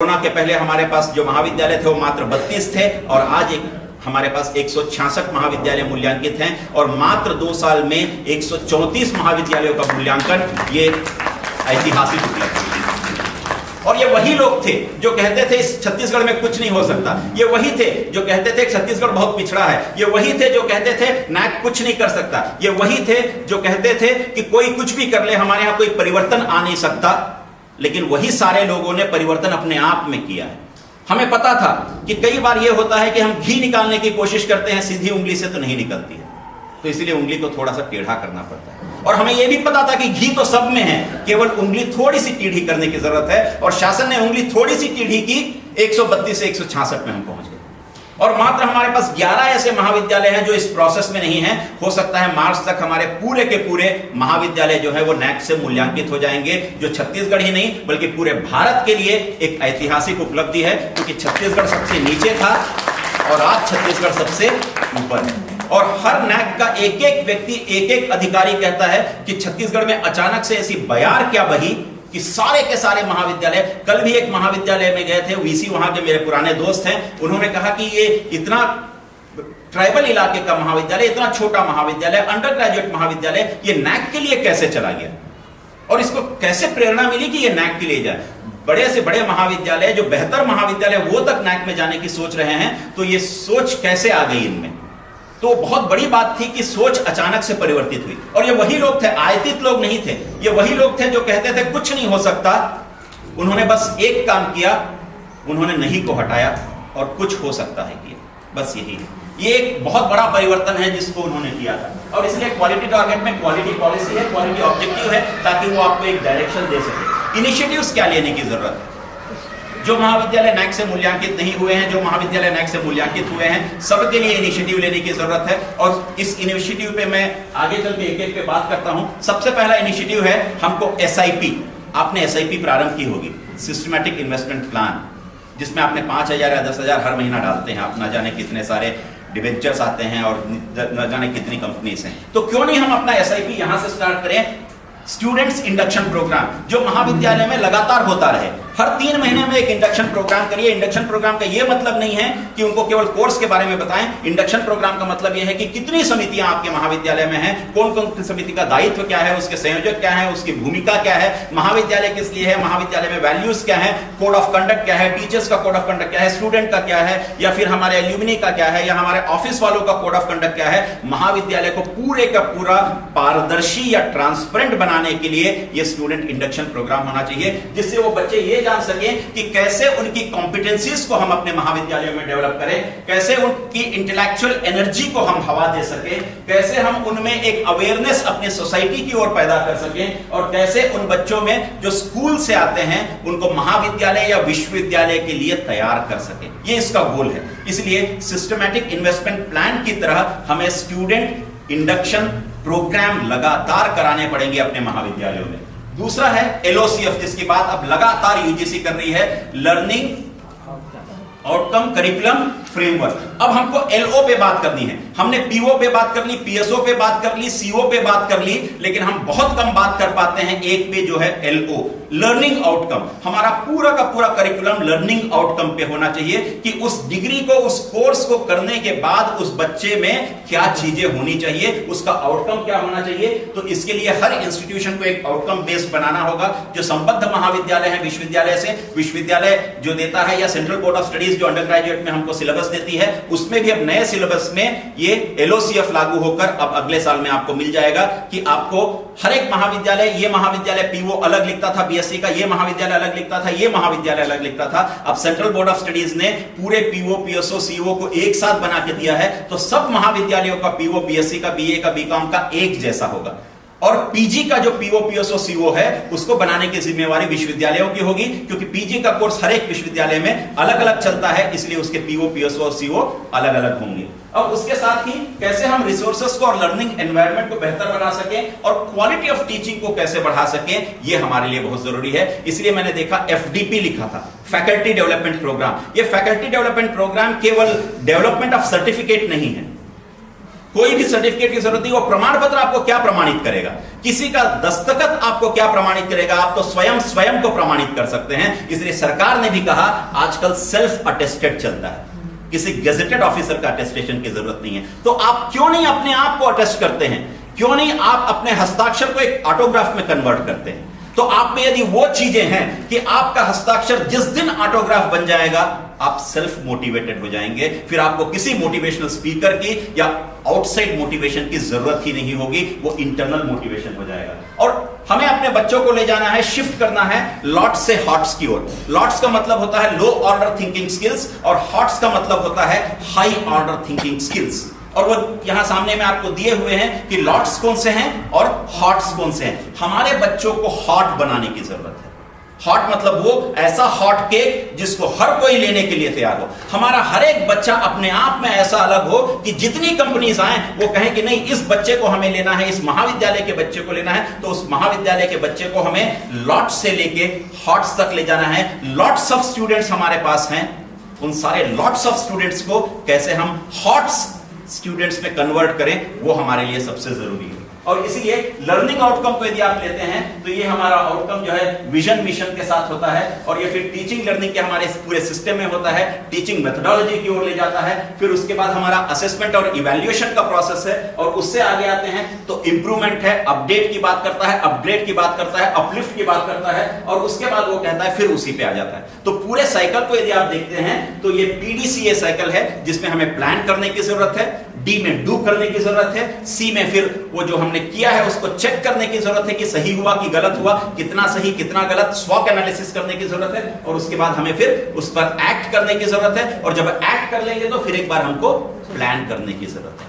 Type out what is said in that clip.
Corona के पहले हमारे पास जो महाविद्यालय थे वो मात्र 32 थे और आज हमारे पास 166 महाविद्यालय मूल्यांकित हैं और मात्र 2 साल में 134 महाविद्यालयों का मूल्यांकन, ये ऐतिहासिक उपलब्धि है। और ये वही लोग थे जो कहते थे इस छत्तीसगढ़ में कुछ नहीं हो सकता, ये वही थे जो कहते थे छत्तीसगढ़ बहुत पिछड़ा है, ये वही थे जो कहते थे नैक कुछ नहीं कर सकता, ये वही थे जो कहते थे कि कोई कुछ भी कर ले, हमारे यहां कोई परिवर्तन आ नहीं सकता। लेकिन वही सारे लोगों ने परिवर्तन अपने आप में किया है। हमें पता था कि कई बार यह होता है कि हम घी निकालने की कोशिश करते हैं, सीधी उंगली से तो नहीं निकलती है, तो इसलिए उंगली को थोड़ा सा टेढ़ा करना पड़ता है। और हमें यह भी पता था कि घी तो सब में है, केवल उंगली थोड़ी सी टेढ़ी करने की जरूरत है, और शासन ने उंगली थोड़ी सी टेढ़ी की, 132 से 166 में हम पहुंच गए। और मात्र हमारे पास 11 ऐसे महाविद्यालय हैं जो इस प्रोसेस में नहीं हैं। हो सकता है मार्च तक हमारे पूरे के पूरे महाविद्यालय जो है वो नैक से मूल्यांकित हो जाएंगे, जो छत्तीसगढ़ ही नहीं बल्कि पूरे भारत के लिए एक ऐतिहासिक उपलब्धि है, क्योंकि छत्तीसगढ़ सबसे नीचे था और आज छत्तीसगढ़ सबसे ऊपर है। और हर नैक का एक एक व्यक्ति, एक एक अधिकारी कहता है कि छत्तीसगढ़ में अचानक से ऐसी बयार क्या बही कि सारे के सारे महाविद्यालय, कल भी एक महाविद्यालय में गए थे, वीसी वहां के मेरे पुराने दोस्त हैं, उन्होंने कहा कि ये इतना ट्राइबल इलाके का महाविद्यालय, इतना छोटा महाविद्यालय, अंडर ग्रेजुएट महाविद्यालय, ये नैक के लिए कैसे चला गया और इसको कैसे प्रेरणा मिली कि ये नैक के लिए जाए। बड़े से बड़े महाविद्यालय, जो बेहतर महाविद्यालय, वो तक नैक में जाने की सोच रहे हैं, तो ये सोच कैसे आ गई इनमें। तो बहुत बड़ी बात थी कि सोच अचानक से परिवर्तित हुई। और ये वही लोग थे, आयतित लोग नहीं थे, ये वही लोग थे जो कहते थे कुछ नहीं हो सकता। उन्होंने बस एक काम किया, उन्होंने नहीं को हटाया और कुछ हो सकता है किया, बस यही है। ये एक बहुत बड़ा परिवर्तन है जिसको उन्होंने किया था। और इसलिए क्वालिटी टारगेट में क्वालिटी पॉलिसी है, क्वालिटी ऑब्जेक्टिव है, ताकि वो आपको एक डायरेक्शन दे सके। इनिशिएटिव्स क्या लेने की जरूरत है। जो महाविद्यालय नैक से मूल्यांकित नहीं हुए हैं, जो महाविद्यालय नैक से मूल्यांकित हुए हैं, सबके लिए इनिशिएटिव लेने की जरूरत है। और इस इनिशिएटिव पे मैं आगे चल के एक एक पे बात करता हूं। सबसे पहला इनिशिएटिव है हमको एसआईपी। आपने एसआईपी प्रारंभ की होगी, सिस्टमैटिक इन्वेस्टमेंट प्लान, जिसमें आपने 5,000 या 10,000 हर महीना डालते हैं। आप ना जाने कितने सारे डिबेंचर्स आते हैं और न जाने कितनी कंपनीज हैं। तो क्यों नहीं हम अपना एसआईपी यहां से स्टार्ट करें। स्टूडेंट्स इंडक्शन प्रोग्राम जो महाविद्यालय में लगातार होता रहे, हर 3 महीने में एक इंडक्शन प्रोग्राम करिए। इंडक्शन प्रोग्राम का यह मतलब नहीं है कि उनको केवल कोर्स के बारे में बताएं। इंडक्शन प्रोग्राम का मतलब यह है कि कितनी समितियां आपके महाविद्यालय में हैं, कौन कौन समिति का दायित्व क्या है, उसके संयोजक क्या है, उसकी भूमिका क्या है, महाविद्यालय किस लिए है, महाविद्यालय में वैल्यूज क्या है, कोड ऑफ कंडक्ट क्या है, टीचर्स का कोड ऑफ कंडक्ट क्या है, स्टूडेंट का क्या है, या फिर हमारे एल्यूमिनी का क्या है, या हमारे ऑफिस वालों का कोड ऑफ कंडक्ट क्या है। महाविद्यालय को पूरे का पूरा पारदर्शी या ट्रांसपेरेंट बनाने के लिए यह स्टूडेंट इंडक्शन प्रोग्राम होना चाहिए, जिससे वो बच्चे ये जान सकें कि कैसे उनकी कॉम्पिटेंसीज को हम अपने महाविद्यालयों में डेवलप करें, कैसे उनकी इंटेलेक्चुअल एनर्जी को हम हवा दे सकें, कैसे हम उनमें एक अवेयरनेस अपनी सोसाइटी की ओर पैदा कर सकें, और कैसे उन बच्चों में जो स्कूल से आते हैं उनको महाविद्यालय या विश्वविद्यालय के लिए तैयार कर सकें। ये इसका गोल है। इसलिए सिस्टमैटिक इन्वेस्टमेंट प्लान की तरह हमें स्टूडेंट इंडक्शन प्रोग्राम लगातार कराने पड़ेंगे अपने महाविद्यालयों में। दूसरा है एलओसीएफ, जिसकी बात अब लगातार यूजीसी कर रही है, लर्निंग आउटकम करिकुलम फ्रेमवर्क। अब हमको एलओ पे बात करनी है। हमने पीओ पे बात कर ली, पीएसओ पे बात कर ली, सीओ पे बात कर ली, लेकिन हम बहुत कम बात कर पाते हैं एक पे, जो है एलओ, लर्निंग आउटकम। हमारा पूरा का पूरा करिकुलम लर्निंग आउटकम पे होना चाहिए कि उस डिग्री को, उस कोर्स को करने के बाद उस बच्चे में क्या चीजें होनी चाहिए, उसका आउटकम क्या होना चाहिए। तो इसके लिए हर इंस्टीट्यूशन को एक आउटकम बेस्ड बनाना होगा। जो संबद्ध महाविद्यालय है विश्वविद्यालय से, विश्वविद्यालय जो देता है, या सेंट्रल बोर्ड ऑफ स्टडीज जो अंडर ग्रेजुएट में हमको सिलेबस देती है, उसमें भी अब नए सिलेबस में ये एलओसीएफ लागू होकर अब अगले साल में आपको मिल जाएगा कि आपको हर एक महाविद्यालय, ये महाविद्यालय पीओ अलग लिखता था बीएससी का, ये महाविद्यालय अलग लिखता था, ये महाविद्यालय अलग लिखता था। अब सेंट्रल बोर्ड ऑफ स्टडीज ने पूरे पीओ, पीएसओ, सीओ को एक साथ बना के दिया है, तो सब महाविद्यालयों का पीओ, बीएससी का, बीए का, बीकॉम का एक जैसा होगा। और पीजी का जो पीओ, पीएसओ, सीओ है, उसको बनाने की जिम्मेवारी विश्वविद्यालयों की होगी, क्योंकि पीजी का कोर्स हर एक विश्वविद्यालय में अलग अलग चलता है, इसलिए उसके पीओ, पीएसओ और सीओ अलग अलग होंगे। अब उसके साथ ही कैसे हम रिसोर्सेस को और लर्निंग एनवायरनमेंट को बेहतर बना सकें और क्वालिटी ऑफ टीचिंग को कैसे बढ़ा सकें, यह हमारे लिए बहुत जरूरी है। इसलिए मैंने देखा एफडीपी लिखा था, फैकल्टी डेवलपमेंट प्रोग्राम। यह फैकल्टी डेवलपमेंट प्रोग्राम केवल डेवलपमेंट ऑफ सर्टिफिकेट नहीं है, कोई भी सर्टिफिकेट की जरूरत नहीं। वो प्रमाण पत्र आपको क्या प्रमाणित करेगा, किसी का दस्तखत आपको क्या प्रमाणित करेगा, आप तो स्वयं को प्रमाणित कर सकते हैं। इसलिए सरकार ने भी कहा आजकल सेल्फ अटेस्टेड चलता है, किसी गेजेटेड ऑफिसर का अटेस्टेशन की जरूरत नहीं है। तो आप क्यों नहीं अपने आप को अटेस्ट करते हैं, क्यों नहीं आप अपने हस्ताक्षर को एक ऑटोग्राफ में कन्वर्ट करते हैं। तो आप में यदि वो चीजें हैं कि आपका हस्ताक्षर जिस दिन ऑटोग्राफ बन जाएगा आप सेल्फ मोटिवेटेड हो जाएंगे, फिर आपको किसी मोटिवेशनल स्पीकर की या आउटसाइड मोटिवेशन की जरूरत ही नहीं होगी, वो इंटरनल मोटिवेशन हो जाएगा। और हमें अपने बच्चों को ले जाना है, शिफ्ट करना है लॉट्स से हॉट्स की ओर। लॉट्स का मतलब होता है लो ऑर्डर थिंकिंग स्किल्स और हॉट्स का मतलब होता है हाई ऑर्डर थिंकिंग स्किल्स। और वो यहां सामने में आपको दिए हुए हैं कि लॉट्स कौन से हैं और हॉट्स कौन से हैं। हमारे बच्चों को हॉट बनाने की जरूरत है। हॉट मतलब वो ऐसा हॉट केक जिसको हर कोई लेने के लिए तैयार हो। हमारा हर एक बच्चा अपने आप में ऐसा अलग हो कि जितनी कंपनीज आए वो कहें कि नहीं इस बच्चे को हमें लेना है, इस महाविद्यालय के बच्चे को लेना है, तो उस महाविद्यालय के बच्चे को हमें लॉट से लेके हॉट्स तक ले जाना है। लॉट्स ऑफ स्टूडेंट्स हमारे पास हैं, उन सारे लॉट्स ऑफ स्टूडेंट्स को कैसे हम हॉट्स स्टूडेंट्स में कन्वर्ट करें वो हमारे लिए सबसे जरूरी है। और इसीलिए लर्निंग आउटकम को यदि आप लेते हैं तो ये हमारा आउटकम जो है विजन मिशन के साथ होता है, और ये फिर टीचिंग लर्निंग के हमारे पूरे सिस्टम में होता है, टीचिंग मेथोडोलॉजी की ओर ले जाता है। फिर उसके बाद हमारा असेसमेंट और इवैल्यूएशन का प्रोसेस है, और उससे आगे आते हैं तो इंप्रूवमेंट है, अपडेट की बात करता है, अपग्रेड की बात करता है, अपलिफ्ट की बात करता है, और उसके बाद वो कहता है फिर उसी पे आ जाता है। तो पूरे साइकिल को यदि आप देखते हैं तो ये PDCA साइकिल है जिसमें हमें प्लान करने की जरूरत है, डी में डू करने की जरूरत है, सी में फिर वो जो हमने किया है उसको चेक करने की जरूरत है कि सही हुआ कि गलत हुआ, कितना सही कितना गलत, स्वॉट एनालिसिस करने की जरूरत है, और उसके बाद हमें फिर उस पर एक्ट करने की जरूरत है। और जब एक्ट कर लेंगे तो फिर एक बार हमको प्लान करने की जरूरत है।